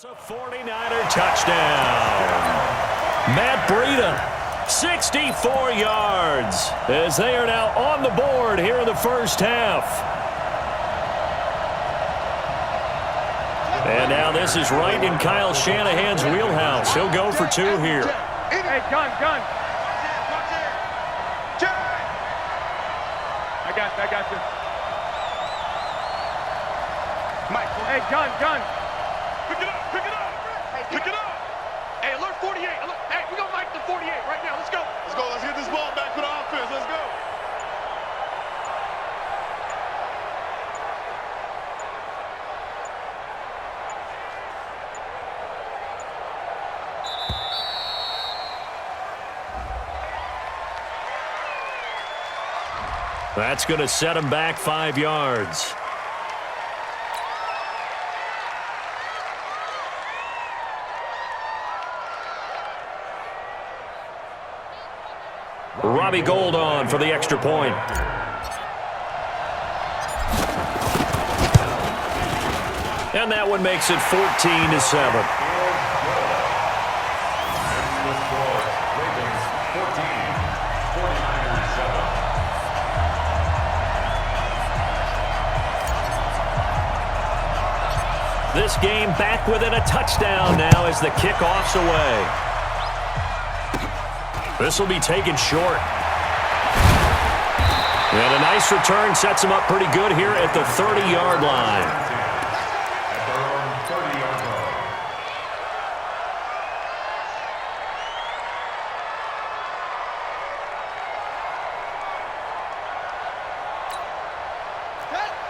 It's a 49er touchdown. Matt Breida, 64 yards, as they are now on the board here in the first half. And now this is right in Kyle Shanahan's wheelhouse. He'll go for two here. Hey, gun. I got you. Mike, hey, gun. Pick it up. Hey, alert 48. Hey, we gonna Mike the 48 right now. Let's go. Let's get this ball back for the offense. Let's go. That's going to set him back 5 yards. Robbie Gould on for the extra point. And that one makes it 14-7. This game back within a touchdown now as the kickoff's away. This will be taken short. And a nice return sets him up pretty good here at the 30-yard line.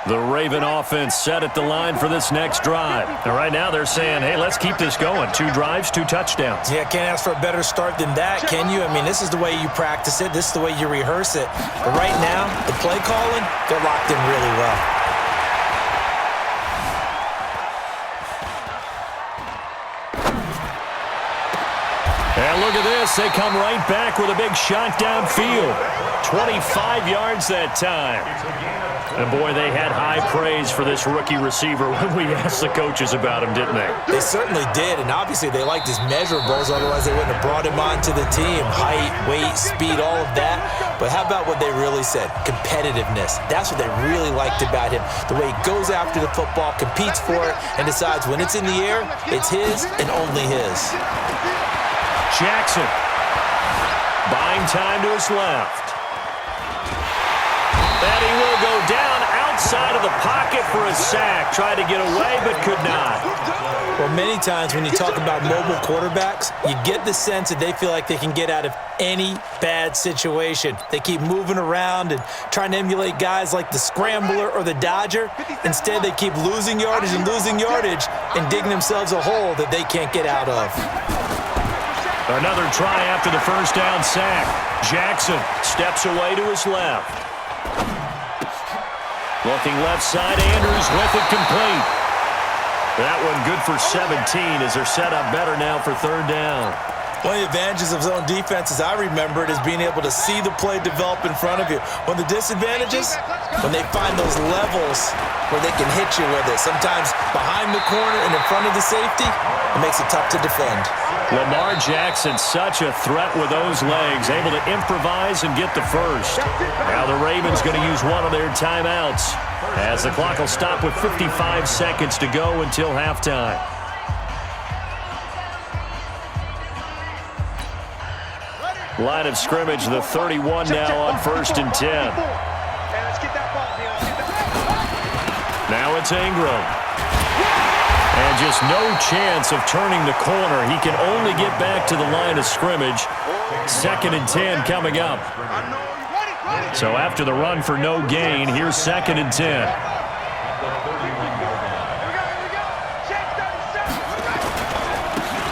The Raven offense set at the line for this next drive. And right now they're saying, hey, let's keep this going. 2 drives, 2 touchdowns. Yeah, can't ask for a better start than that, can you? I mean, this is the way you practice it. This is the way you rehearse it. But right now, the play calling, they're locked in really well. And look at this. They come right back with a big shot downfield. 25 yards that time. And, boy, they had high praise for this rookie receiver when we asked the coaches about him, didn't they? They certainly ded, and obviously they liked his measurables. Otherwise, they wouldn't have brought him onto the team. Height, weight, speed, all of that. But how about what they really said? Competitiveness. That's what they really liked about him. The way he goes after the football, competes for it, and decides when it's in the air, it's his and only his. Jackson. Buying time to his left. And he will go down outside of the pocket for a sack. Tried to get away, but could not. Well, many times when you talk about mobile quarterbacks, you get the sense that they feel like they can get out of any bad situation. They keep moving around and trying to emulate guys like the Scrambler or the Dodger. Instead, they keep losing yardage and digging themselves a hole that they can't get out of. Another try after the first down sack. Jackson steps away to his left. Looking left side, Andrews with it complete. That one good for 17 as they're set up better now for third down. One of the advantages of zone defense, as I remember it, is being able to see the play develop in front of you. One of the disadvantages, when they find those levels where they can hit you with it. Sometimes behind the corner and in front of the safety, it makes it tough to defend. Lamar Jackson, such a threat with those legs, able to improvise and get the first. Now the Ravens going to use one of their timeouts as the clock will stop with 55 seconds to go until halftime. Line of scrimmage, the 31 now on 1st and 10. Now it's Ingram. And just no chance of turning the corner. He can only get back to the line of scrimmage. 2nd and 10 coming up. So after the run for no gain, here's 2nd and 10.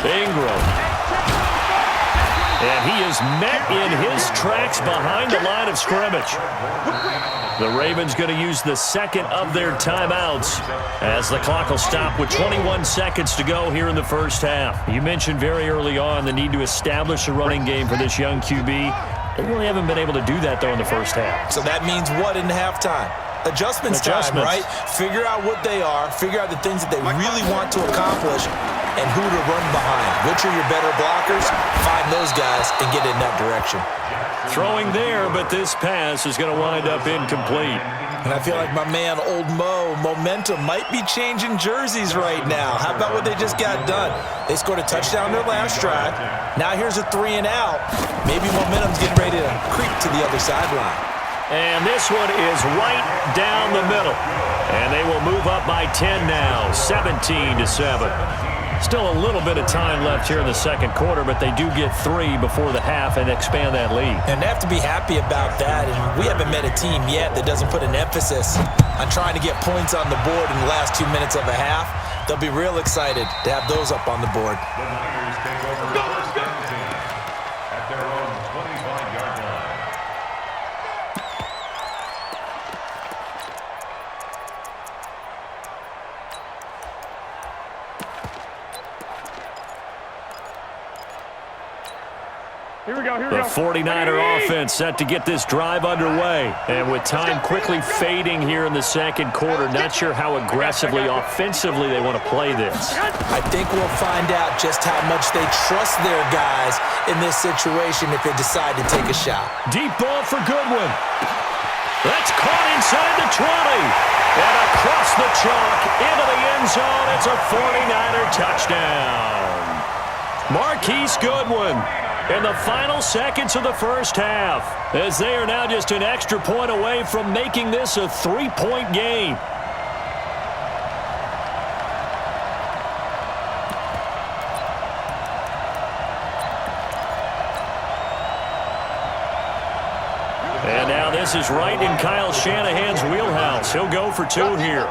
Ingram. And he is met in his tracks behind the line of scrimmage. The Ravens going to use the second of their timeouts as the clock will stop with 21 seconds to go here in the first half. You mentioned very early on the need to establish a running game for this young QB. They really haven't been able to do that, though, in the first half. So that means what in halftime? Adjustments time, right? Figure out what they are, figure out the things that they really want to accomplish, and who to run behind. Which are your better blockers? Find those guys and get in that direction. Throwing there, but this pass is going to wind up incomplete. And I feel like my man, Old Mo, momentum might be changing jerseys right now. How about what they just got done? They scored a touchdown their last drive. Now here's a 3 and out. Maybe momentum's getting ready to creep to the other sideline. And this one is right down the middle. And they will move up by 10 now, 17-7. Still a little bit of time left here in the second quarter, but they do get 3 before the half and expand that lead. And they have to be happy about that. And we haven't met a team yet that doesn't put an emphasis on trying to get points on the board in the last 2 minutes of a half. They'll be real excited to have those up on the board. At their own 25-yard line. Here we go, The 49er offense set to get this drive underway. And with time quickly fading here in the second quarter, not sure how aggressively, offensively they want to play this. I think we'll find out just how much they trust their guys in this situation if they decide to take a shot. Deep ball for Goodwin. That's caught inside the 20. And across the chalk into the end zone. It's a 49er touchdown. Marquise Goodwin in the final seconds of the first half, as they are now just an extra point away from making this a 3-point game. And now this is right in Kyle Shanahan's wheelhouse. He'll go for 2 here.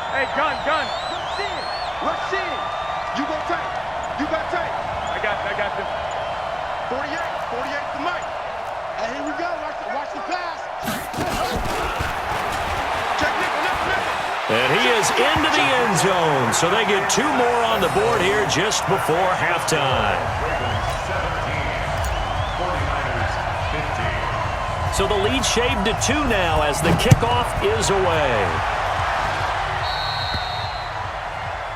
Hey, gun. Let's see. You go tight. You got tight. I got this. 48 to Mike. And here we go. Watch the pass. And he is into the end zone. So they get 2 more on the board here just before halftime. 49ers 15. So the lead shaved to 2 now as the kickoff is away.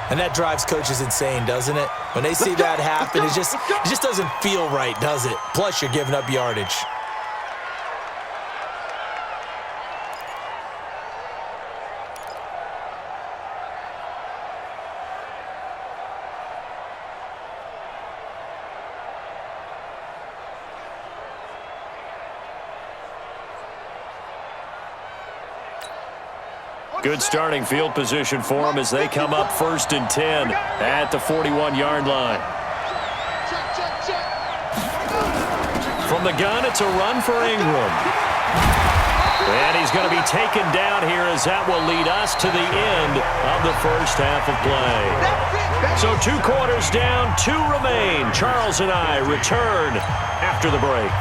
And that drives coaches insane, doesn't it? When they see that happen, it just doesn't feel right, does it? Plus, you're giving up yardage. Good starting field position for them as they come up 1st and 10 at the 41-yard line. From the gun, it's a run for Ingram. And he's going to be taken down here as that will lead us to the end of the first half of play. So 2 quarters down, 2 remain. Charles and I return after the break.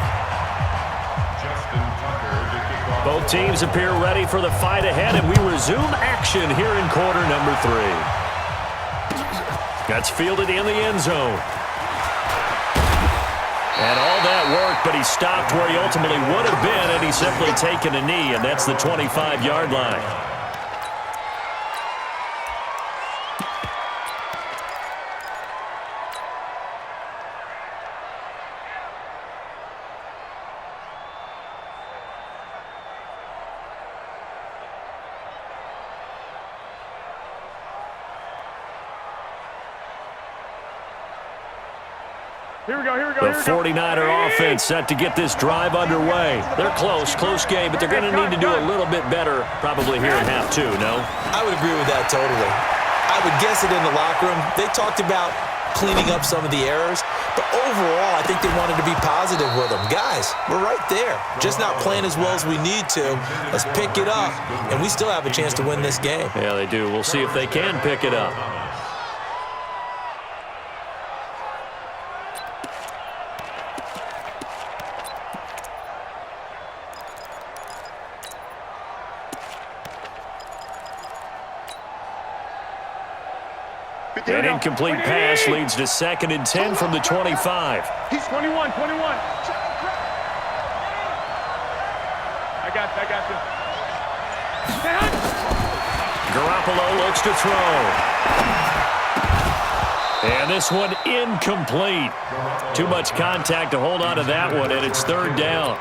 Both teams appear ready for the fight ahead, and we resume action here in quarter number 3. That's fielded in the end zone. And all that work, but he stopped where he ultimately would have been, and he's simply taken a knee, and that's the 25-yard line. Here we go. The 49er offense set to get this drive underway. They're close game, but they're going to need to do a little bit better probably here in half 2, no? I would agree with that totally. I would guess it in the locker room. They talked about cleaning up some of the errors, but overall, I think they wanted to be positive with them. Guys, we're right there. Just not playing as well as we need to. Let's pick it up, and we still have a chance to win this game. Yeah, they do. We'll see if they can pick it up. An incomplete pass leads to 2nd and 10 from the 25. He's 21. I got this. Garoppolo looks to throw. And this one incomplete. Too much contact to hold on to that one, and it's third down.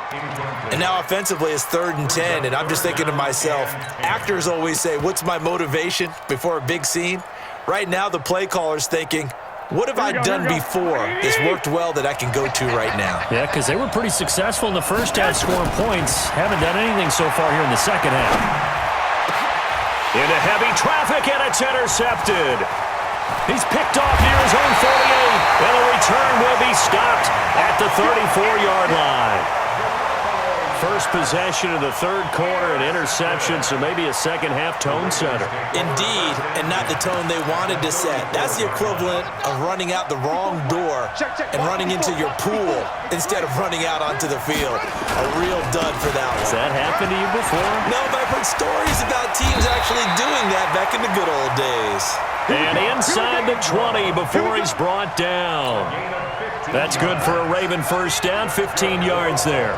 And now offensively it's 3rd and 10, and I'm just thinking to myself, actors always say, what's my motivation before a big scene? Right now the play caller's thinking, what have I done before that's worked well that I can go to right now? Yeah, because they were pretty successful in the first half scoring points. Haven't done anything so far here in the second half. Into heavy traffic, and it's intercepted. He's picked off near his own 48, and the return will be stopped at the 34-yard line. First possession of the third quarter, an interception, so maybe a second-half tone setter. Indeed, and not the tone they wanted to set. That's the equivalent of running out the wrong door and running into your pool instead of running out onto the field. A real dud for that one. Has that happened to you before? No, but I've heard stories about teams actually doing that back in the good old days. And inside the 20 before he's brought down. That's good for a Raven first down, 15 yards there.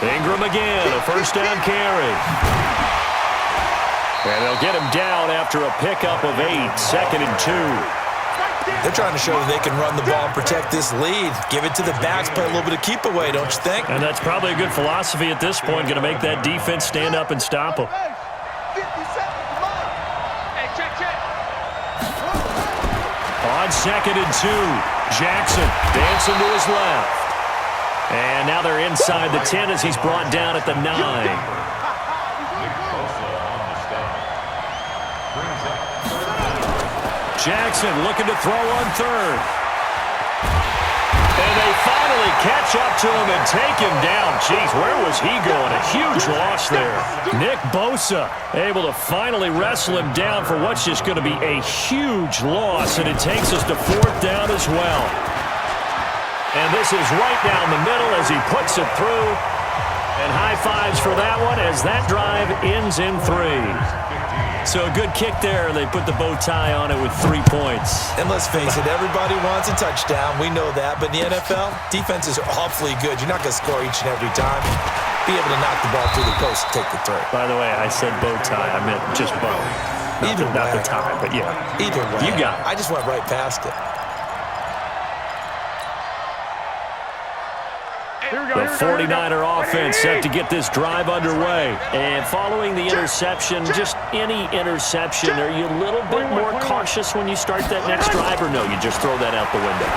Ingram again, a first down carry. And they'll get him down after a pickup of 8, 2nd and 2. They're trying to show that they can run the ball and protect this lead. Give it to the backs, play a little bit of keep away, don't you think? And that's probably a good philosophy at this point, going to make that defense stand up and stop them. On 2nd and 2, Jackson dancing to his left. And now they're inside the 10 as he's brought down at the 9. Jackson looking to throw on 3rd. And they finally catch up to him and take him down. Jeez, where was he going? A huge loss there. Nick Bosa able to finally wrestle him down for what's just going to be a huge loss, and it takes us to 4th down as well. And this is right down the middle as he puts it through. And high fives for that one as that drive ends in 3. So a good kick there. They put the bow tie on it with 3 points. And let's face it, everybody wants a touchdown. We know that. But in the NFL, defenses are awfully good. You're not going to score each and every time. Be able to knock the ball through the post and take the throw. By the way, I said bow tie. I meant just bow. Not the tie, but yeah. Either way. You got it. I just went right past it. The 49er offense set to get this drive underway. And following the interception, just any interception, are you a little bit more cautious when you start that next drive, or no, you just throw that out the window?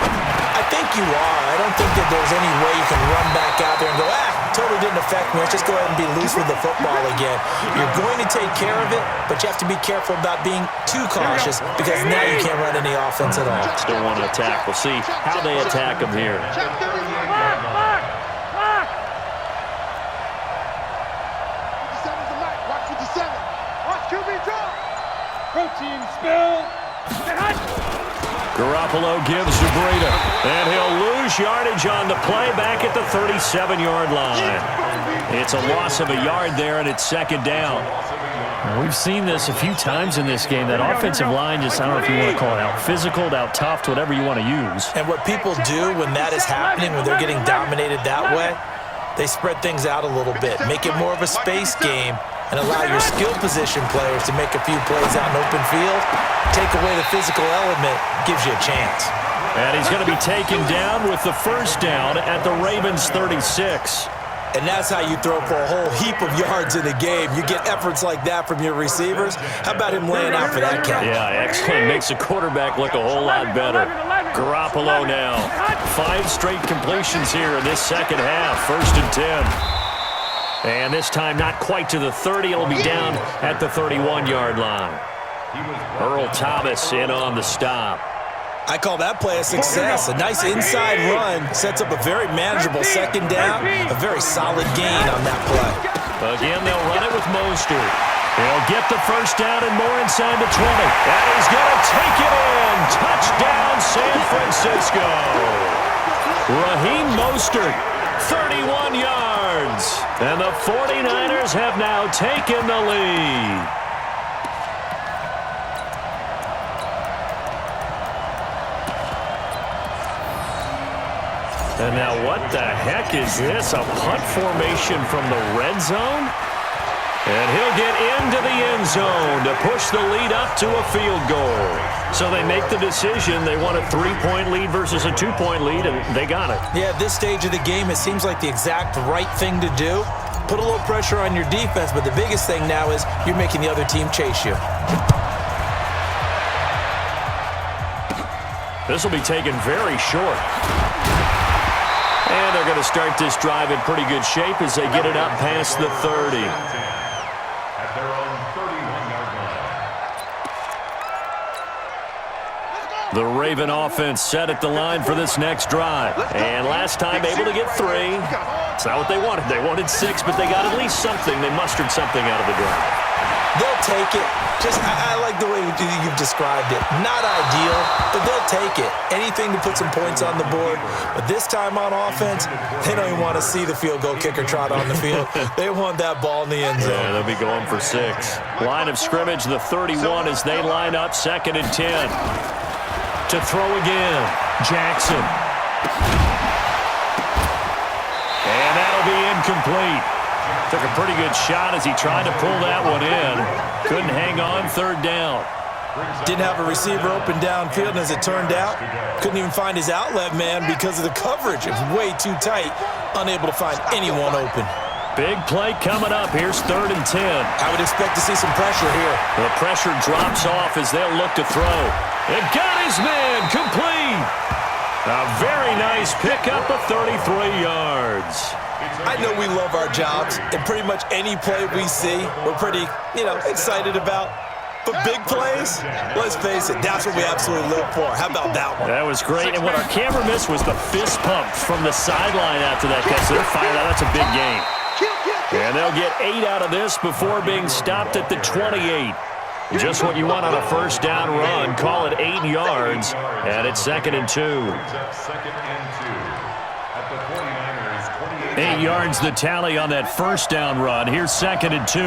I think you are. I don't think that there's any way you can run back out there and go, totally didn't affect me. Let's just go ahead and be loose with the football again. You're going to take care of it, but you have to be careful about being too cautious because now you can't run any offense at all. Still want to attack. We'll see how they attack him here. Protein spill. Garoppolo gives to Breida, and he'll lose yardage on the play back at the 37-yard line. It's a loss of a yard there, and it's 2nd down. Well, we've seen this a few times in this game. That offensive line just, I don't know if you want to call it out physical, out tough, whatever you want to use. And what people do when that is happening, when they're getting dominated that way, they spread things out a little bit, make it more of a space game, and allow your skill position players to make a few plays out in open field. Take away the physical element, gives you a chance. And he's going to be taken down with the first down at the Ravens 36. And that's how you throw for a whole heap of yards in a game. You get efforts like that from your receivers. How about him laying out for that catch? Yeah, excellent. Makes the quarterback look a whole lot better. Garoppolo now. 5 straight completions here in this second half. 1st and 10. And this time not quite to the 30. It'll be down at the 31-yard line. Earl Thomas in on the stop. I call that play a success. A nice inside run sets up a very manageable 2nd down. A very solid gain on that play. Again, they'll run it with Mostert. He'll get the first down and more inside the 20. And he's going to take it in. Touchdown, San Francisco. Raheem Mostert, 31 yards. And the 49ers have now taken the lead. And now what the heck is this? A punt formation from the red zone? And he'll get into the end zone to push the lead up to a field goal. So they make the decision. They want a 3-point lead versus a 2-point lead, and they got it. Yeah, at this stage of the game, it seems like the exact right thing to do. Put a little pressure on your defense, but the biggest thing now is you're making the other team chase you. This will be taken very short. And they're going to start this drive in pretty good shape as they get it up past the 30. At their own 31-yard line. The Raven offense set at the line for this next drive. And last time able to get 3. It's not what they wanted. They wanted 6, but they got at least something. They mustered something out of the drive. They'll take it. I like the way you've described it. Not ideal, but they'll take it. Anything to put some points on the board. But this time on offense, they don't even want to see the field goal kicker trot on the field. They want that ball in the end zone. Yeah, they'll be going for 6. Line of scrimmage, the 31 as they line up, 2nd and 10. To throw again, Jackson. And that'll be incomplete. Took a pretty good shot as he tried to pull that one in. Couldn't hang on, 3rd down. Didn't have a receiver open downfield, and as it turned out, couldn't even find his outlet man because of the coverage. It was way too tight, unable to find anyone open. Big play coming up. Here's 3rd and 10. I would expect to see some pressure here. The pressure drops off as they'll look to throw. It got his man complete. A very nice pickup of 33 yards. I know we love our jobs, and pretty much any play we see, we're pretty, excited about. But big plays, let's face it, that's what we absolutely live for. How about that one? That was great, and what our camera missed was the fist pumps from the sideline after that catch. They're fired out. That's a big game. And they'll get 8 out of this before being stopped at the 28. Just what you want on a first down run. Call it 8 yards, and it's 2nd and 2. 2nd and 2. At the 49ers, 8 yards the tally on that first down run. Here's 2nd and 2.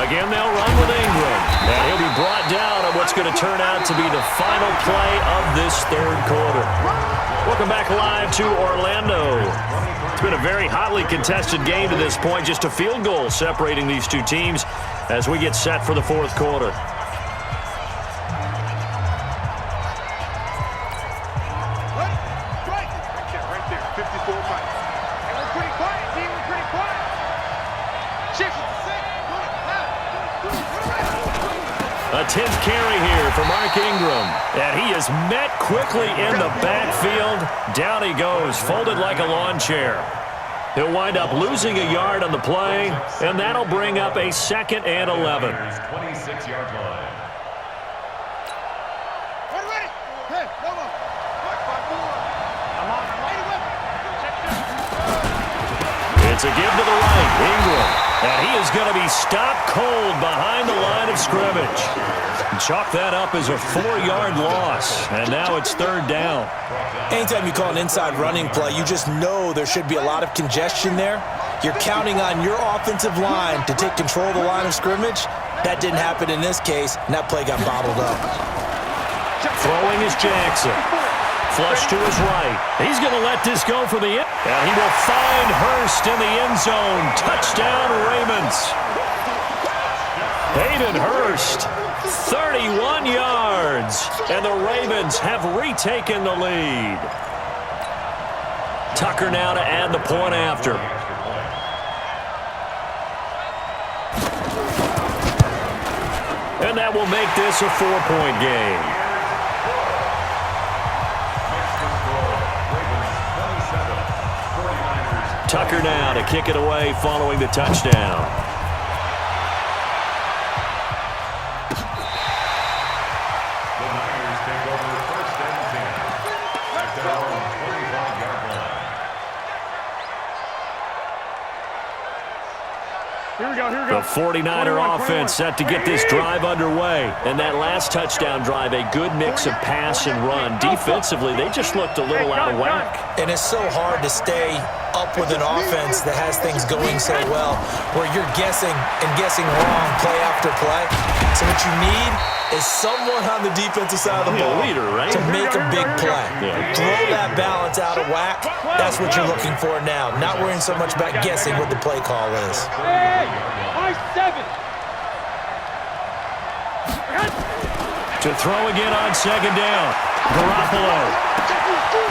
Again, they'll run with Ingram. And he'll be brought down on what's going to turn out to be the final play of this 3rd quarter. Welcome back live to Orlando. It's been a very hotly contested game to this point. Just a field goal separating these two teams as we get set for the 4th quarter. Right there. 54 Mike. And we're pretty quiet, team. We're pretty quiet. A 10th carry here for Mark Ingram. And he is met quickly in the backfield. Down he goes, folded like a lawn chair. He'll wind up losing a yard on the play, and that'll bring up a 2nd and 11. 26-yard line. Ready. Hey, no more. 5-4. I'm on. It's a give to the right, Ingram. And he is going to be stopped cold behind the line of scrimmage. Chalk that up as a 4-yard loss. And now it's 3rd down. Anytime you call an inside running play, you just know there should be a lot of congestion there. You're counting on your offensive line to take control of the line of scrimmage. That didn't happen in this case, and that play got bottled up. Throwing is Jackson. Flush to his right. He's going to let this go for the end. And he will find Hurst in the end zone. Touchdown, Ravens. Hayden Hurst, 31 yards. And the Ravens have retaken the lead. Tucker now to add the point after. And that will make this a 4-point game. Tucker now to kick it away following the touchdown. The Niners take over 1st and 10. At their own 25-yard line. Here we go. The 49er offense set to get this drive underway. And that last touchdown drive, a good mix of pass and run. Defensively, they just looked a little out of whack. And it's so hard to stay up with an offense that has things going so well where you're guessing and guessing wrong play after play. So what you need is someone on the defensive side of the ball to make a big play. Throw that balance out of whack. That's what you're looking for now. Not worrying so much about guessing what the play call is. Hey, I-7. To throw again on second down. Garoppolo.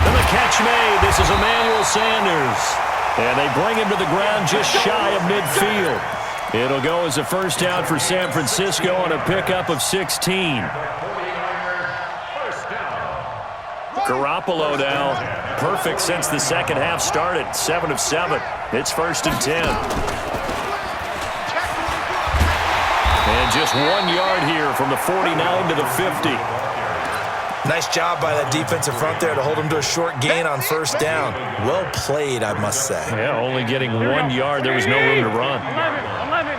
And the catch made. This is Emmanuel Sanders. And they bring him to the ground just shy of midfield. It'll go as a first down for San Francisco on a pickup of 16. Garoppolo now perfect since the second half started. 7 of 7. It's 1st and 10. And just 1 yard here from the 49 to the 50. Nice job by that defensive front there to hold him to a short gain on first down. Well played, I must say. Yeah, only getting 1 yard. There was no room to run. 11.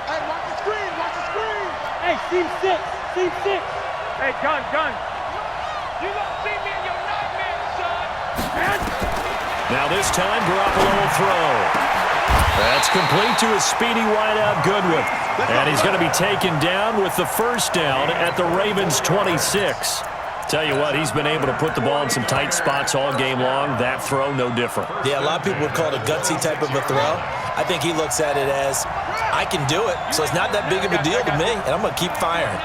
Hey, watch the screen. Watch the screen. Hey, team 6. Team 6. Hey, gun. You gonna see me in your nightmares, son. Now this time, Garoppolo will throw. That's complete to his speedy wideout Goodwin. And he's going to be taken down with the first down at the Ravens' 26. Tell you what, he's been able to put the ball in some tight spots all game long. That throw, no different. Yeah, a lot of people would call it a gutsy type of a throw. I think he looks at it as, I can do it, so it's not that big of a deal to me, and I'm going to keep firing.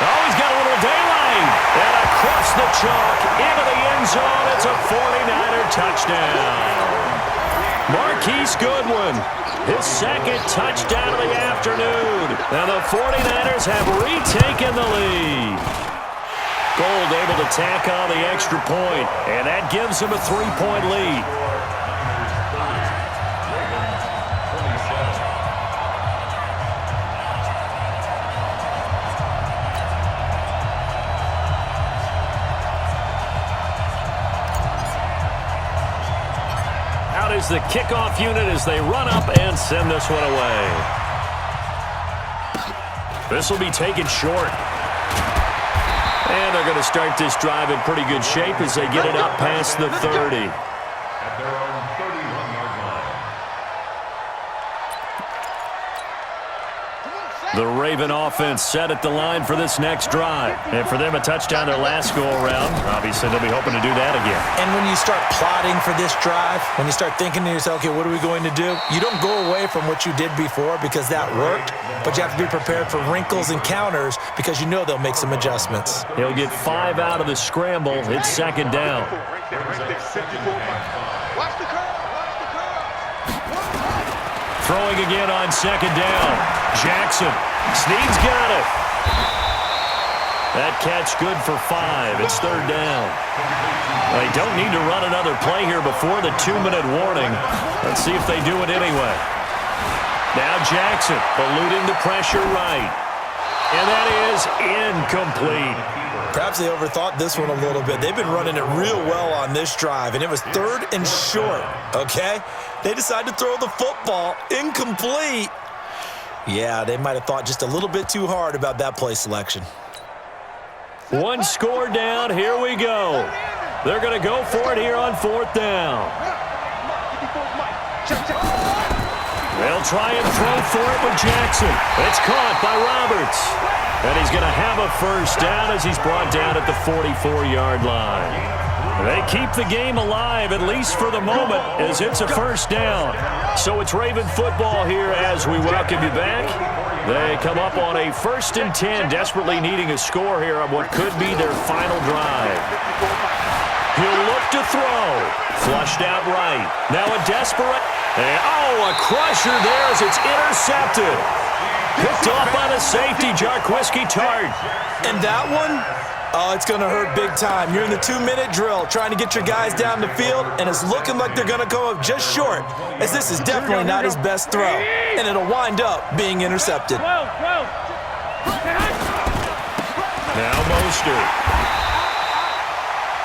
Oh, he's got a little daylight. And across the chalk into the end zone. It's a 49er touchdown. Marquise Goodwin, his second touchdown of the afternoon. Now the 49ers have retaken the lead. Gold able to tack on the extra point, and that gives them a 3-point lead. Out is the kickoff unit as they run up and send this one away. This will be taken short. And they're going to start this drive in pretty good shape as they get it up past the 30. At their own 31-yard line. The Raven offense set at the line for this next drive. And for them, a touchdown their last go-around. Obviously, they'll be hoping to do that again. And when you start plotting for this drive, when you start thinking to yourself, okay, what are we going to do? You don't go away from what you did before because that worked, but you have to be prepared for wrinkles and counters because you know they'll make some adjustments. He'll get 5 out of the scramble. It's second down. Watch the curve. Throwing again on second down. Jackson. Snead's got it. That catch good for 5. It's third down. They don't need to run another play here before the 2-minute warning. Let's see if they do it anyway. Now Jackson eluding the pressure right. And that is incomplete. Perhaps they overthought this one a little bit. They've been running it real well on this drive, and it was third and short, okay? They decided to throw the football incomplete. Yeah, they might have thought just a little bit too hard about that play selection. One score down. Here we go. They're going to go for it here on fourth down. They'll try and throw for it with Jackson. It's caught by Roberts. And he's going to have a first down as he's brought down at the 44-yard line. They keep the game alive, at least for the moment, as it's a first down. So it's Raven football here as we welcome you back. They come up on a 1st and 10, desperately needing a score here on what could be their final drive. He'll look to throw. Flushed out right. Now a desperate. And, a crusher there as it's intercepted. Picked off by the safety, Jarquiski Tart. And that one, it's going to hurt big time. You're in the 2-minute drill trying to get your guys down the field, and it's looking like they're going to come up just short, as this is definitely not his best throw, and it'll wind up being intercepted. Now Mostert.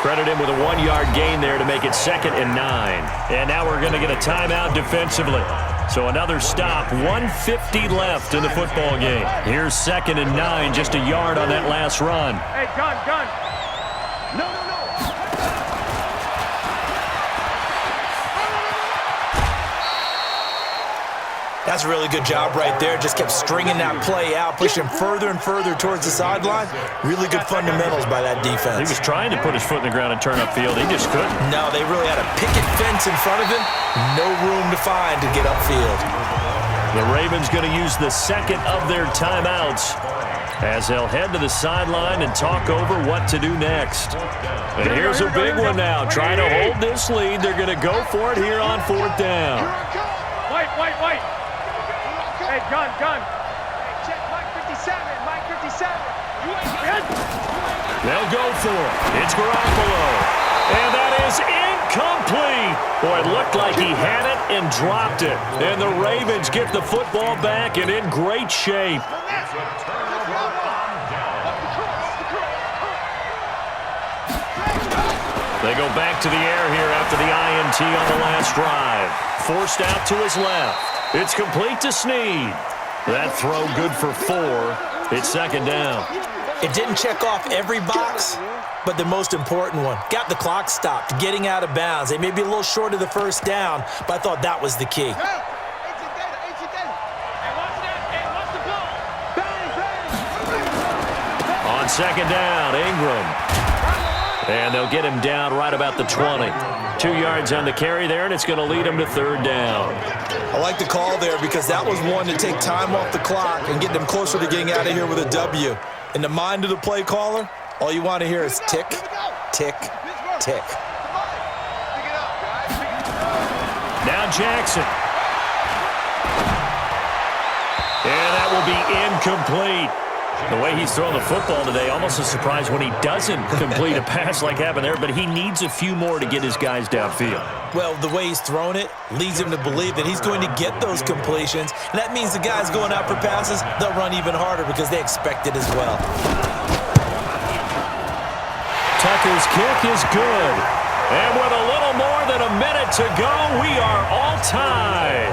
Credit him with a 1-yard gain there to make it 2nd and 9. And now we're going to get a timeout defensively. So another stop, 1:50 left in the football game. Here's 2nd and 9, just a yard on that last run. Hey, gun. No. That's a really good job right there. Just kept stringing that play out, pushing further and further towards the sideline. Really good fundamentals by that defense. He was trying to put his foot in the ground and turn upfield. He just couldn't. No, they really had a picket fence in front of him. No room to find to get upfield. The Ravens going to use the 2nd of their timeouts as they'll head to the sideline and talk over what to do next. And here's a big one now. Trying to hold this lead. They're going to go for it here on 4th down. Wait. Hey, gun. Hey, check Mike 57. They'll go for it. It's Garoppolo. And that is incomplete. Boy, it looked like he had it and dropped it. And the Ravens get the football back and in great shape. They go back to the air here after the INT on the last drive. Forced out to his left. It's complete to Snead. That throw good for 4. It's 2nd down. It didn't check off every box, but the most important one. Got the clock stopped, getting out of bounds. They may be a little short of the 1st down, but I thought that was the key. On 2nd down, Ingram. And they'll get him down right about the 20. 2 yards on the carry there, and it's going to lead him to 3rd down. I like the call there because that was one to take time off the clock and get them closer to getting out of here with a W. In the mind of the play caller, all you want to hear is tick, tick, tick. Now Jackson. And that will be incomplete. The way he's throwing the football today, almost a surprise when he doesn't complete a pass like happened there, but he needs a few more to get his guys downfield. Well, the way he's thrown it leads him to believe that he's going to get those completions, and that means the guys going out for passes, they'll run even harder because they expect it as well. Tucker's kick is good. And with a little more than a minute to go, we are all tied.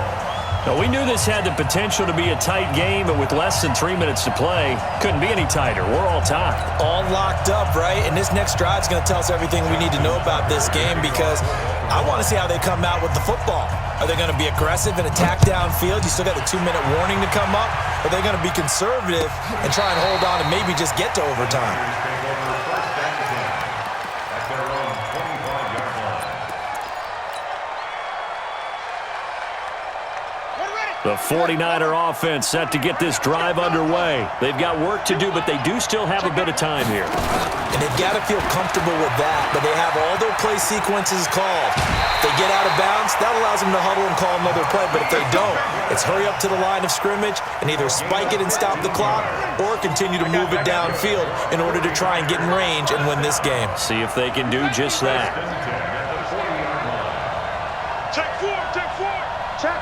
Now, we knew this had the potential to be a tight game, but with less than 3 minutes to play, couldn't be any tighter. We're all tied. All locked up, right? And this next drive is going to tell us everything we need to know about this game because I want to see how they come out with the football. Are they going to be aggressive and attack downfield? You still got the 2-minute warning to come up? Or are they going to be conservative and try and hold on and maybe just get to overtime? The 49er offense set to get this drive underway. They've got work to do, but they do still have a bit of time here. And they've got to feel comfortable with that, but they have all their play sequences called. If they get out of bounds, that allows them to huddle and call another play, but if they don't, it's hurry up to the line of scrimmage and either spike it and stop the clock or continue to move it downfield in order to try and get in range and win this game. See if they can do just that. Check 4. Check.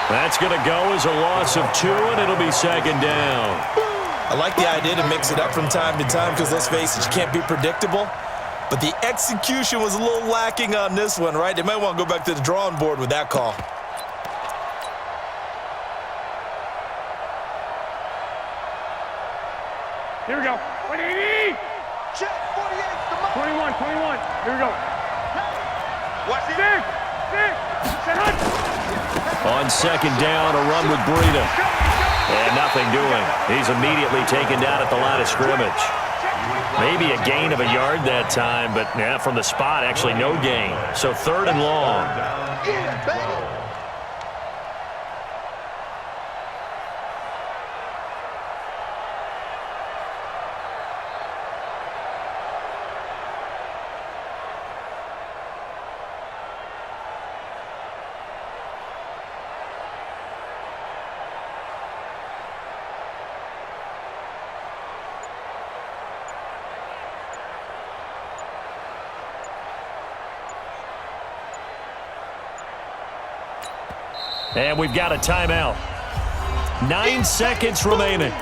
That's going to go as a loss of 2, and it'll be 2nd down. I like the idea to mix it up from time to time because, let's face it, you can't be predictable. But the execution was a little lacking on this one, right? They might want to go back to the drawing board with that call. Here we go. 180. Check 48. 21. Here we go. Watch this. On 2nd down, a run with Breida. And nothing doing. He's immediately taken down at the line of scrimmage. Maybe a gain of a yard that time, but yeah, from the spot, actually no gain. So 3rd and long. And we've got a timeout. 9 seconds remaining.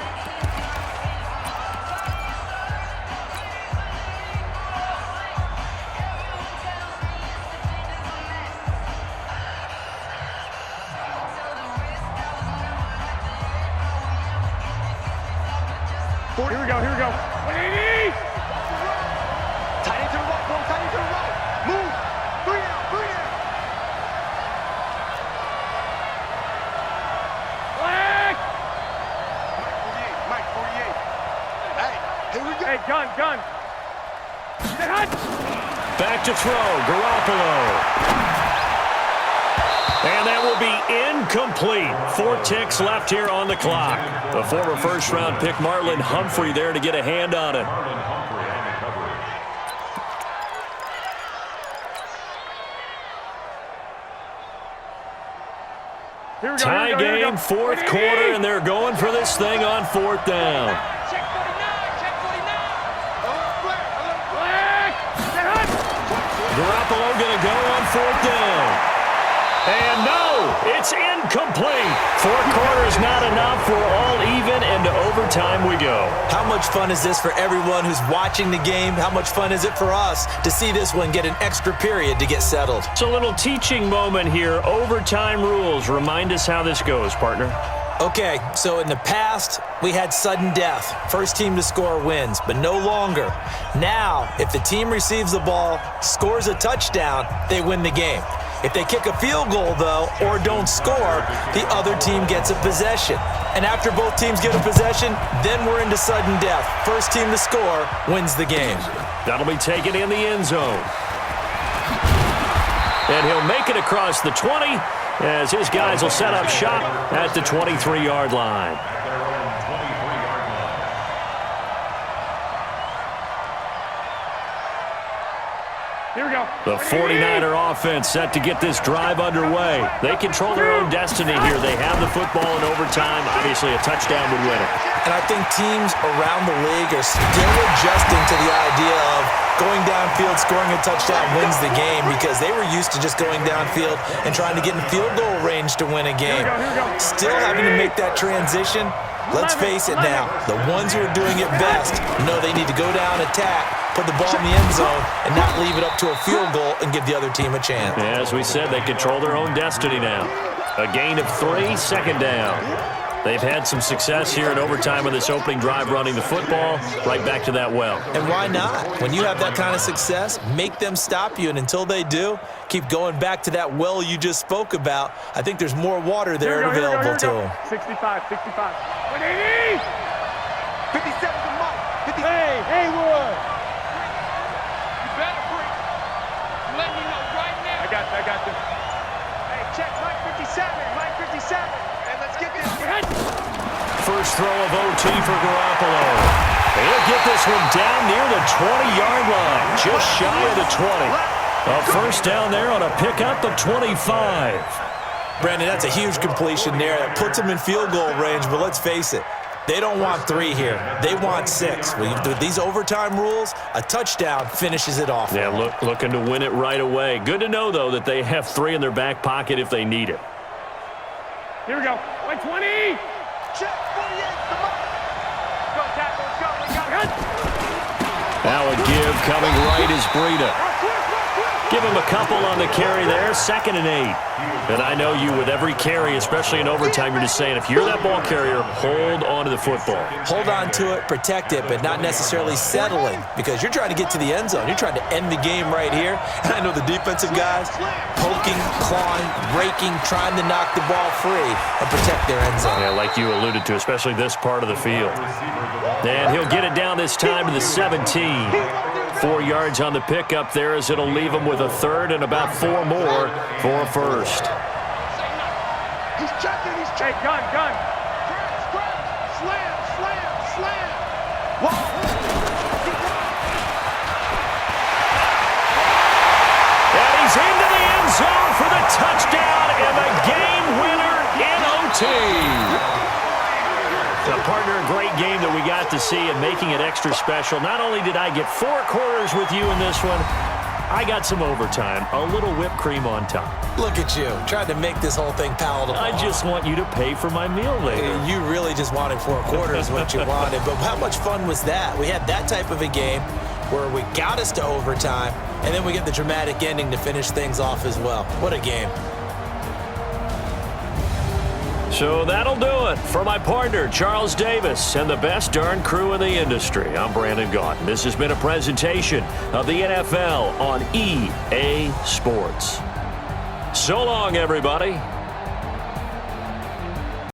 gun. Back to throw, Garoppolo. And that will be incomplete. 4 ticks left here on the clock. The former first-round pick, Marlon Humphrey, there to get a hand on it. Marlon Humphrey on the coverage. Here we go. Tie game, fourth quarter, and they're going for this thing on 4th down. Check 49. Garoppolo going to go on 4th down. And no, it's incomplete. 4 quarters not enough. We're all even, and to overtime we go. How much fun is this for everyone who's watching the game? How much fun is it for us to see this one get an extra period to get settled? It's a little teaching moment here. Overtime rules. Remind us how this goes, partner. Okay, so in the past, we had sudden death. First team to score wins, but no longer. Now, if the team receives the ball, scores a touchdown, they win the game. If they kick a field goal, though, or don't score, the other team gets a possession. And after both teams get a possession, then we're into sudden death. First team to score wins the game. That'll be taken in the end zone. And he'll make it across the 20 as his guys will set up shop at the 23-yard line. At their own 23-yard line. Here we go. The 49er offense set to get this drive underway. They control their own destiny here. They have the football in overtime. Obviously, a touchdown would win it. And I think teams around the league are still adjusting to the idea of going downfield, scoring a touchdown wins the game because they were used to just going downfield and trying to get in field goal range to win a game. Still having to make that transition. Let's face it now, the ones who are doing it best know they need to go down, attack, put the ball in the end zone, and not leave it up to a field goal and give the other team a chance. As we said, they control their own destiny now. A gain of 3, second down. They've had some success here in overtime with this opening drive running the football. Right back to that well. And why not? When you have that kind of success, make them stop you. And until they do, keep going back to that well you just spoke about. I think there's more water there available to them. 65. 180. 57 to Mike. Hey, Haywood. You better break. Let me know right now. I got this. Hey, check Mike 57. Mike 57. And let's get this. First throw of OT for Garoppolo. He'll get this one down near the 20-yard line, just shy of the 20. A first down there on a pickup of 25. Brandon, that's a huge completion there. That puts them in field goal range, but let's face it, they don't want 3 here. They want 6. With these overtime rules, a touchdown finishes it off. Yeah, looking to win it right away. Good to know, though, that they have 3 in their back pocket if they need it. Here we go. 120. Check 48. Come on. Go, tackle. Let's go. Now a give coming right is Breida. Give him a couple on the carry there, 2nd and 8. And I know you with every carry, especially in overtime, you're just saying, if you're that ball carrier, hold on to the football. Hold on to it, protect it, but not necessarily settling because you're trying to get to the end zone. You're trying to end the game right here. And I know the defensive guys poking, clawing, raking, trying to knock the ball free and protect their end zone. Yeah, like you alluded to, especially this part of the field. And he'll get it down this time to the 17. 4 yards on the pickup there as it'll leave him with a 3rd and about 4 more for a first. He's checking. Hey, gun. Slam. Whoa. And he's into the end zone for the touchdown and the game winner in OT. A partner, a great game that we got to see and making it extra special. Not only did I get 4 quarters with you in this one, I got some overtime, a little whipped cream on top. Look at you, trying to make this whole thing palatable. I just want you to pay for my meal later. You really just wanted 4 quarters what you wanted, but how much fun was that? We had that type of a game where we got us to overtime, and then we get the dramatic ending to finish things off as well. What a game. So that'll do it for my partner, Charles Davis, and the best darn crew in the industry. I'm Brandon Gaudin. This has been a presentation of the NFL on EA Sports. So long, everybody.